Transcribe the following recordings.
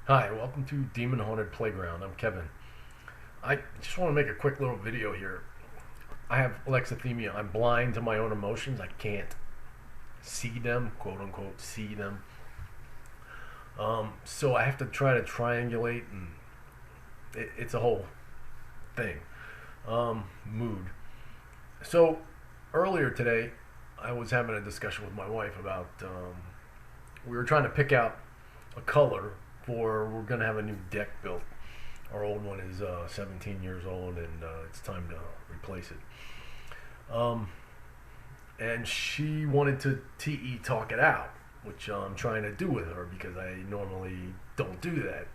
Hi, welcome to Demon Haunted Playground. I'm Kevin. I just want to make a quick little video here. I have alexithymia. I'm blind to my own emotions. I can't see them, quote unquote, see them. So I have to try to triangulate, and it's a whole thing. Mood. So earlier today, I was having a discussion with my wife about we were trying to pick out a color for we're gonna have a new deck built. Our old one is 17 years old, and it's time to replace it. And she wanted to TE talk it out, which I'm trying to do with her because I normally don't do that.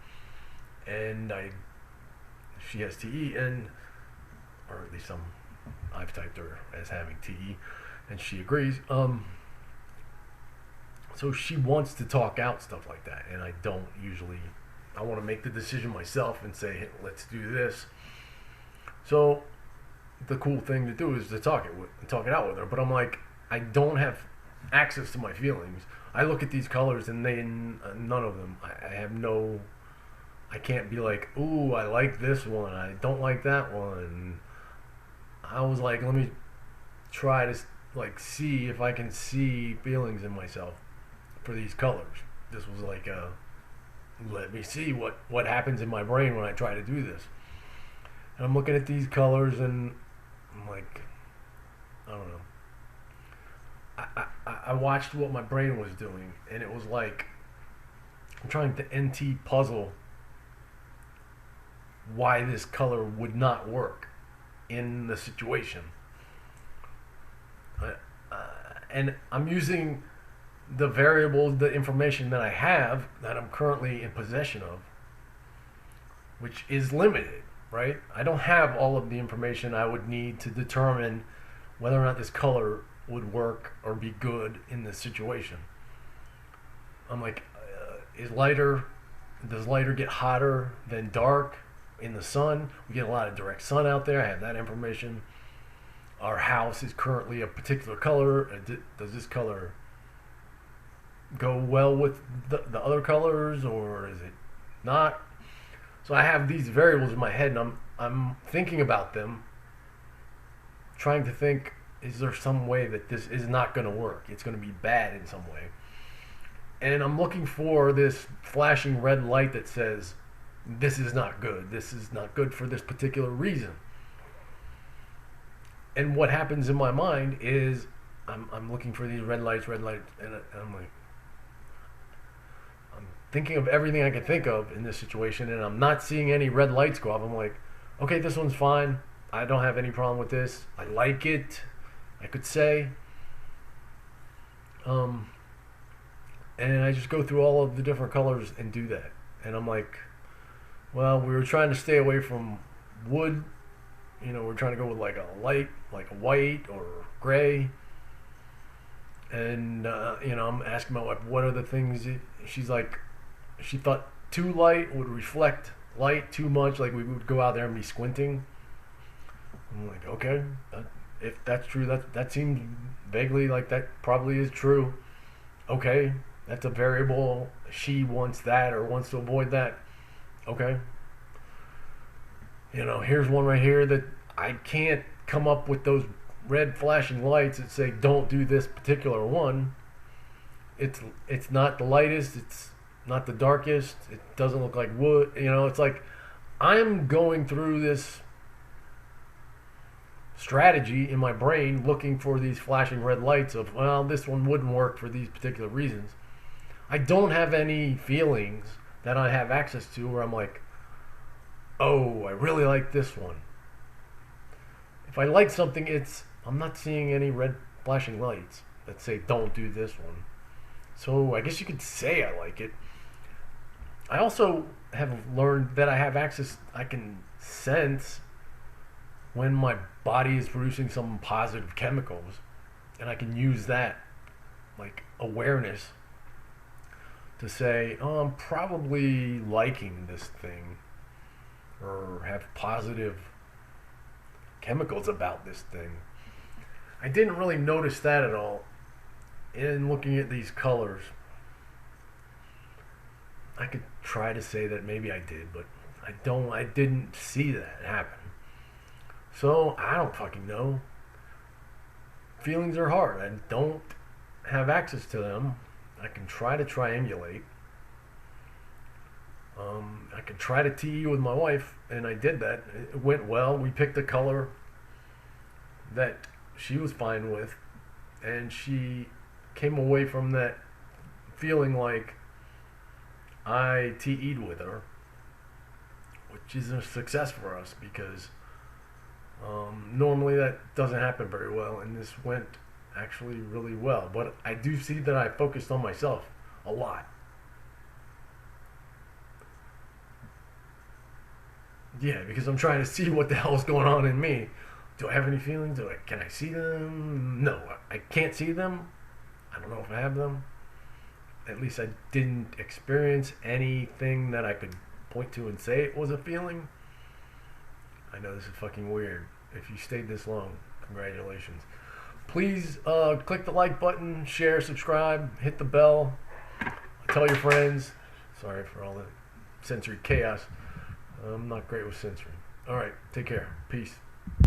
And she has TE, and or at least I've typed her as having TE, and she agrees. So she wants to talk out stuff like that, and I don't usually. I want to make the decision myself and say, hey, let's do this. So the cool thing to do is to talk it out with her. But I'm like, I don't have access to my feelings. I look at these colors, and none of them. I have no. I can't be like, ooh, I like this one. I don't like that one. I was like, let me try to see if I can see feelings in myself for these colors. This was like let me see what happens in my brain when I try to do this. And I'm looking at these colors, and I'm like, I don't know. I watched what my brain was doing, and it was like I'm trying to NT puzzle why this color would not work in the situation. And I'm using the variables, the information that I have, that I'm currently in possession of, which is limited, right? I don't have all of the information I would need to determine whether or not this color would work or be good in this situation. I'm like, does lighter get hotter than dark in the sun? We get a lot of direct sun out there. I have that information. Our house is currently a particular color. Does this color go well with the other colors, or is it not? So I have these variables in my head, and I'm thinking about them, trying to think, is there some way that this is not going to work? It's going to be bad in some way. And I'm looking for this flashing red light that says, this is not good. This is not good for this particular reason. And what happens in my mind is I'm looking for these red lights, and I'm like, I'm thinking of everything I can think of in this situation, and I'm not seeing any red lights go off. I'm like, okay, this one's fine. I don't have any problem with this. I like it, I could say. And I just go through all of the different colors and do that. And I'm like, well, we were trying to stay away from wood. We're trying to go with like a light, like a white or gray. And, I'm asking my wife, what are the things? She's like, she thought too light would reflect light too much. Like we would go out there and be squinting. I'm like, okay, if that's true, that seems vaguely like that probably is true. Okay, that's a variable. She wants that or wants to avoid that. Okay. Here's one right here that I can't come up with those red flashing lights that say don't do this particular one. It's not the lightest, it's not the darkest, it doesn't look like wood. It's like I'm going through this strategy in my brain looking for these flashing red lights of, well, this one wouldn't work for these particular reasons. I don't have any feelings that I have access to where I'm like, oh, I really like this one. If I like something, I'm not seeing any red flashing lights that say don't do this one. So I guess you could say I like it. I also have learned that I have access, I can sense when my body is producing some positive chemicals, and I can use that like awareness to say, oh, I'm probably liking this thing, or have positive chemicals about this thing. I didn't really notice that at all in looking at these colors. I could try to say that maybe I did, but I didn't see that happen. So I don't fucking know. Feelings are hard. I don't have access to them. I can try to triangulate. I can try to TE with my wife, and I did that. It went well. We picked a color that she was fine with, and she came away from that feeling like I TE'd with her, which is a success for us because normally that doesn't happen very well, and this went actually really well. But I do see that I focused on myself a lot. Yeah, because I'm trying to see what the hell's going on in me. Do I have any feelings? Can I see them? No, I can't see them. I don't know if I have them. At least I didn't experience anything that I could point to and say it was a feeling. I know this is fucking weird. If you stayed this long, congratulations. Please click the like button, share, subscribe, hit the bell, tell your friends. Sorry for all the sensory chaos. I'm not great with censoring. All right, take care. Peace.